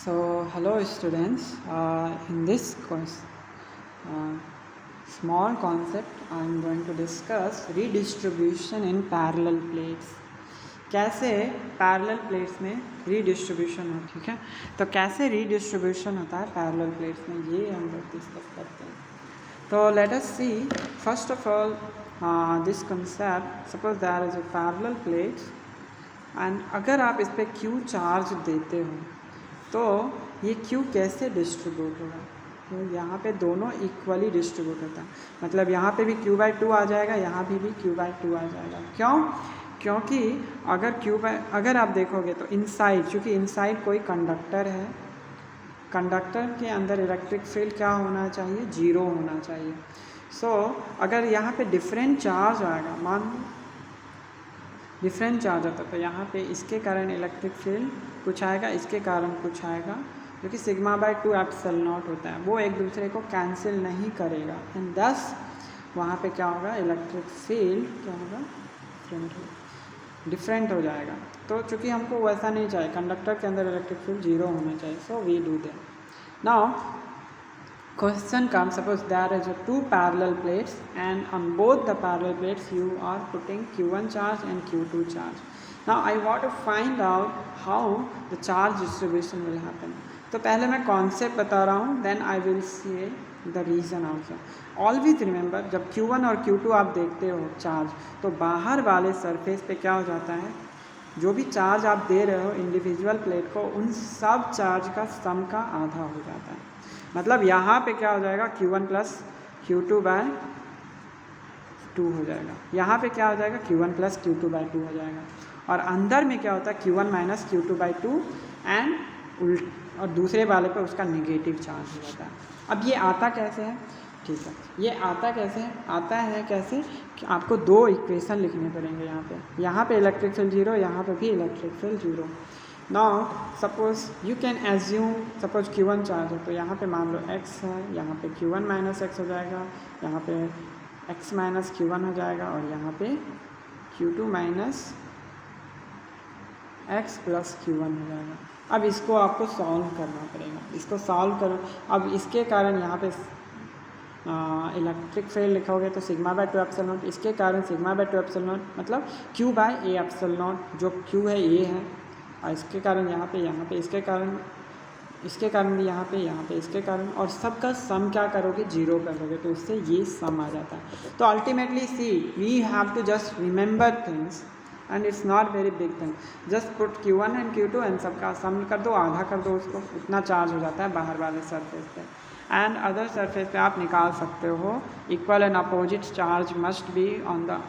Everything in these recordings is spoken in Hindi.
So, hello students. In this course, small concept, I am going to discuss redistribution in parallel plates. कैसे पैरेलल प्लेट्स में रीडिस्ट्रीब्यूशन हो, ठीक है। तो कैसे रीडिस्ट्रीब्यूशन होता है पैरेलल प्लेट्स में, ये हम लोग डिस्कस करते हैं। तो let us see first of all this concept. Suppose there is a parallel plates and अगर आप इस पर क्यू चार्ज देते हो तो ये क्यू कैसे डिस्ट्रीब्यूट होगा। तो यहाँ पे दोनों इक्वली डिस्ट्रीब्यूट होता है, मतलब यहाँ पे भी क्यू बाई टू आ जाएगा, यहाँ भी क्यू बाई टू आ जाएगा। क्यों? क्योंकि अगर आप देखोगे तो इनसाइड, चूँकि इनसाइड कोई कंडक्टर है, कंडक्टर के अंदर इलेक्ट्रिक फील्ड क्या होना चाहिए, जीरो होना चाहिए। सो अगर यहाँ पे डिफरेंट चार्ज आएगा, मान डिफरेंट चार्ज आता है, तो यहाँ पे इसके कारण इलेक्ट्रिक फील्ड कुछ आएगा, इसके कारण कुछ आएगा, जो कि sigma by two epsilon not होता है, वो एक दूसरे को कैंसिल नहीं करेगा एंड दस वहाँ पे क्या होगा, इलेक्ट्रिक फील्ड क्या होगा, डिफरेंट हो जाएगा। तो चूँकि हमको वैसा नहीं चाहिए, कंडक्टर के अंदर इलेक्ट्रिक फील्ड जीरो होना चाहिए, so we do that. Now question comes, suppose there is a two parallel plates and on both the parallel plates you are putting q1 charge and q2 charge. Now I want to find out how the charge distribution will happen. तो पहले मैं कॉन्सेप्ट बता रहा हूँ, then I will say the reason also. Always remember, जब q1 और q2 आप देखते हो चार्ज, तो बाहर वाले सरफेस पे क्या हो जाता है, जो भी चार्ज आप दे रहे हो इंडिविजुअल प्लेट को, उन सब चार्ज का सम का आधा हो जाता है। मतलब यहाँ पे क्या हो जाएगा, Q1 plus Q2 by two हो जाएगा, यहाँ पे क्या हो जाएगा, Q1 plus Q2 by two हो जाएगा, और अंदर में क्या होता है, Q1 minus Q2 by two and और दूसरे वाले पे उसका नेगेटिव चार्ज हो जाता है। अब ये आता कैसे है, ठीक है, ये आता कैसे है, आता है कैसे कि आपको दो इक्वेशन लिखने पड़ेंगे। यहाँ पे इलेक्ट्रिक फील्ड जीरो, यहाँ पे भी electric field zero. Now suppose you can assume, suppose Q1 charge है, तो यहाँ पे मान लो x है, यहाँ पे Q1 माइनस एक्स हो जाएगा, यहाँ पे x माइनस Q1 हो जाएगा, और यहाँ पे Q2 minus x plus Q1 हो जाएगा। अब इसको आपको सॉल्व करना पड़ेगा, इसको सॉल्व करो। अब इसके कारण यहाँ पे इलेक्ट्रिक फील्ड लिखोगे तो sigma by two epsilon naught, इसके कारण sigma by two epsilon naught, मतलब Q by A epsilon naught, जो Q है ये है, और इसके कारण यहाँ पे इसके कारण भी यहाँ पे इसके कारण, और सबका सम क्या करोगे, जीरो करोगे, तो उससे ये सम आ जाता है। तो ultimately see we have to just remember things and it's not very big thing, just put Q1 and Q2 and सबका सम कर दो, आधा कर दो उसको, उतना चार्ज हो जाता है बाहर वाले सरफेस पे। एंड अदर सरफेस पे आप निकाल सकते हो, equal and opposite charge must be on the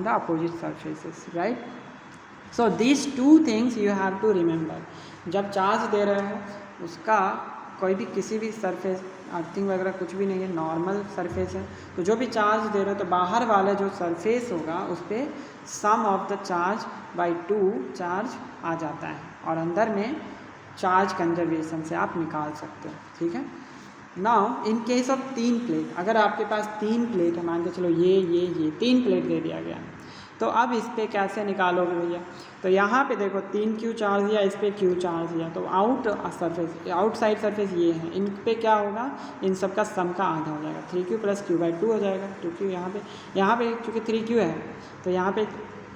opposite surfaces, right. So these two things you have to remember. जब चार्ज दे रहे हो उसका कोई भी किसी भी सरफेस, अर्थिंग वगैरह कुछ भी नहीं है, नॉर्मल सरफेस है, तो जो भी चार्ज दे रहे हो तो बाहर वाले जो सरफेस होगा उस पर some of the charge by two charge आ जाता है, और अंदर में चार्ज कंजर्वेशन से आप निकाल सकते हो, ठीक है। नाउ इन केस ऑफ तीन प्लेट, अगर आपके पास तीन प्लेट है, मान के चलो ये तीन प्लेट दे दिया गया है, तो अब इस पर कैसे निकालोगे भैया। तो यहाँ पे देखो 3Q चार्ज दिया, इस पर Q चार्ज दिया, तो आउटसाइड सरफेस ये है, इन पे क्या होगा, इन सब का सम का आधा हो जाएगा, 3Q plus Q by two हो जाएगा, 2Q यहाँ पे चूँकि 3Q है, तो यहाँ पे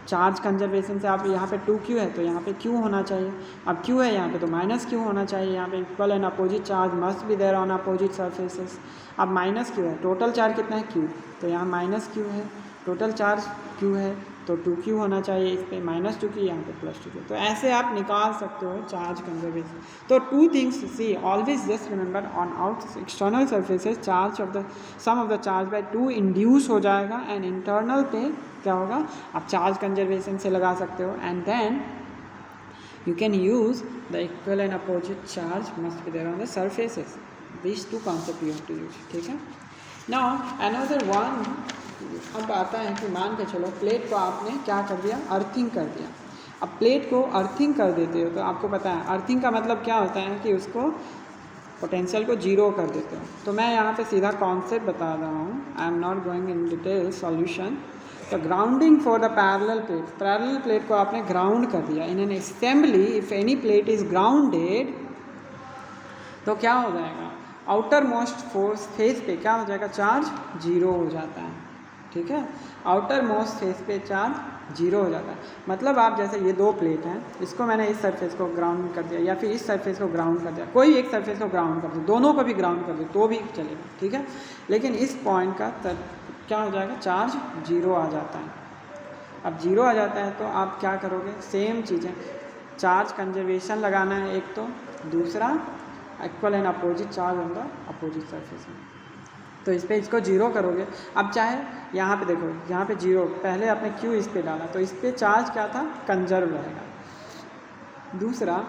चार्ज कंजर्वेशन से आप यहाँ पे 2Q है, तो यहाँ पे Q होना चाहिए। अब Q है यहाँ पे, तो माइनस Q होना चाहिए, यहाँ पे equal and opposite charge must be there on opposite surfaces. अब माइनस Q है, टोटल चार्ज कितना है, Q, तो यहाँ माइनस Q है, टोटल चार्ज Q है, तो 2Q होना चाहिए, इस पर माइनस 2Q, यहाँ पे प्लस 2Q। तो ऐसे आप निकाल सकते हो चार्ज कंजर्वेशन। तो two things see, always just remember, on out external surfaces charge of the sum of the charge by two induce हो जाएगा, एंड इंटरनल पे क्या होगा, आप चार्ज कंजर्वेशन से लगा सकते हो, and then you can use the equal and opposite charge must be there on the surfaces. These two concepts you have to use, ठीक है। Now another one, अब आता है कि मान के चलो प्लेट को आपने क्या कर दिया, अर्थिंग कर दिया। अब प्लेट को अर्थिंग कर देते हो तो आपको पता है अर्थिंग का मतलब क्या होता है कि उसको पोटेंशियल को जीरो कर देते हो। तो मैं यहाँ पे सीधा कॉन्सेप्ट बता रहा हूँ, I am not going in detail solution. तो grounding for the parallel plate को आपने ग्राउंड कर दिया। In an assembly if any plate is grounded तो क्या हो जाएगा, आउटर मोस्ट फोर्स फेस पे क्या हो जाएगा, चार्ज 0 हो जाता है। ठीक है, आउटर मोस्ट फेस पे चार्ज 0 हो जाता है। मतलब आप जैसे ये दो प्लेट हैं, इसको मैंने इस सरफेस को ग्राउंड कर दिया या फिर इस सरफेस को ग्राउंड कर दिया, कोई एक सरफेस को ग्राउंड कर दिया, दोनों को भी ग्राउंड कर दिया तो भी चलेगा। ठीक है, लेकिन इस पॉइंट का क्या हो जाएगा, चार्ज 0 आ जाता है। अब 0 आ जाता है तो आप क्या करोगे, सेम चीज़ें, चार्ज कंजर्वेशन लगाना है एक, तो दूसरा equal and opposite charge on the opposite surface में। तो इस पर इसको 0 करोगे। अब चाहे यहाँ पे देखो, यहाँ पे 0, पहले आपने Q इस पे डाला तो इस पे चार्ज क्या था, कंजर्व रहेगा। दूसरा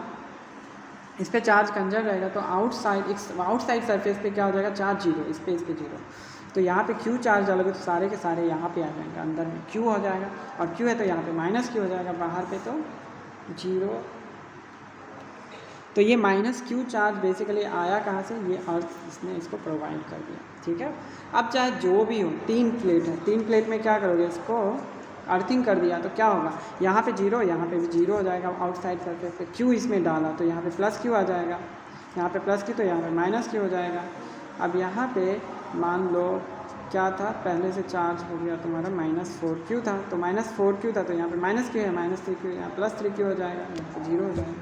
इस पे चार्ज कंजर्व रहेगा तो आउटसाइड सरफेस पे क्या हो जाएगा, चार्ज 0, इस पे 0। तो यहाँ पे Q चार्ज डालोगे तो सारे के सारे यहाँ पे आ जाएंगे, अंदर में Q हो जाएगा, और Q है तो यहाँ पे -Q हो जाएगा, बाहर पे तो 0। तो ये -Q चार्ज बेसिकली आया कहाँ से, ये अर्थ इसने इसको प्रोवाइड कर दिया। ठीक है, अब चाहे जो भी हो, 3 प्लेट है, 3 प्लेट में क्या करोगे, इसको अर्थिंग कर दिया तो क्या होगा, यहाँ पे 0, यहाँ पे भी 0 हो जाएगा आउटसाइड सरफेस पे। Q इसमें डाला तो यहाँ पे +Q आ जाएगा, यहाँ पे +Q तो यहाँ पे -Q हो जाएगा। अब यहाँ पे मान लो क्या था, पहले से चार्ज हो गया तुम्हारा -4Q था, तो -4Q था तो यहाँ पे -Q है, -3Q यहाँ +3Q हो जाएगा, यहाँ पे 0 हो जाएगा।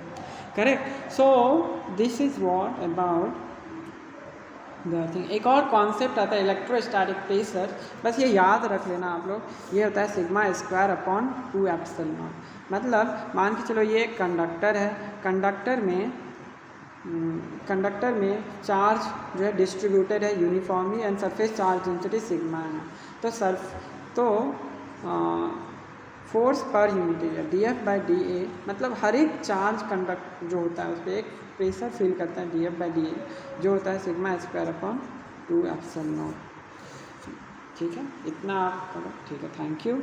Correct. So this is what about the thing. एक और कॉन्सेप्ट आता है इलेक्ट्रोस्टैटिक प्रेशर, बस ये याद रख लेना आप लोग, ये होता है σ²/2ε0। मतलब मान के चलो ये एक कंडक्टर है, कंडक्टर में चार्ज जो है डिस्ट्रीब्यूटेड है uniformly and surface charge density sigma है। तो force per unit area dF/dA, मतलब हर एक चार्ज कंडक्ट जो होता है उस पर एक प्रेशर फील करता है dF/dA, जो होता है σ²/2ε0। ठीक है, इतना आप करो। ठीक है, थैंक यू।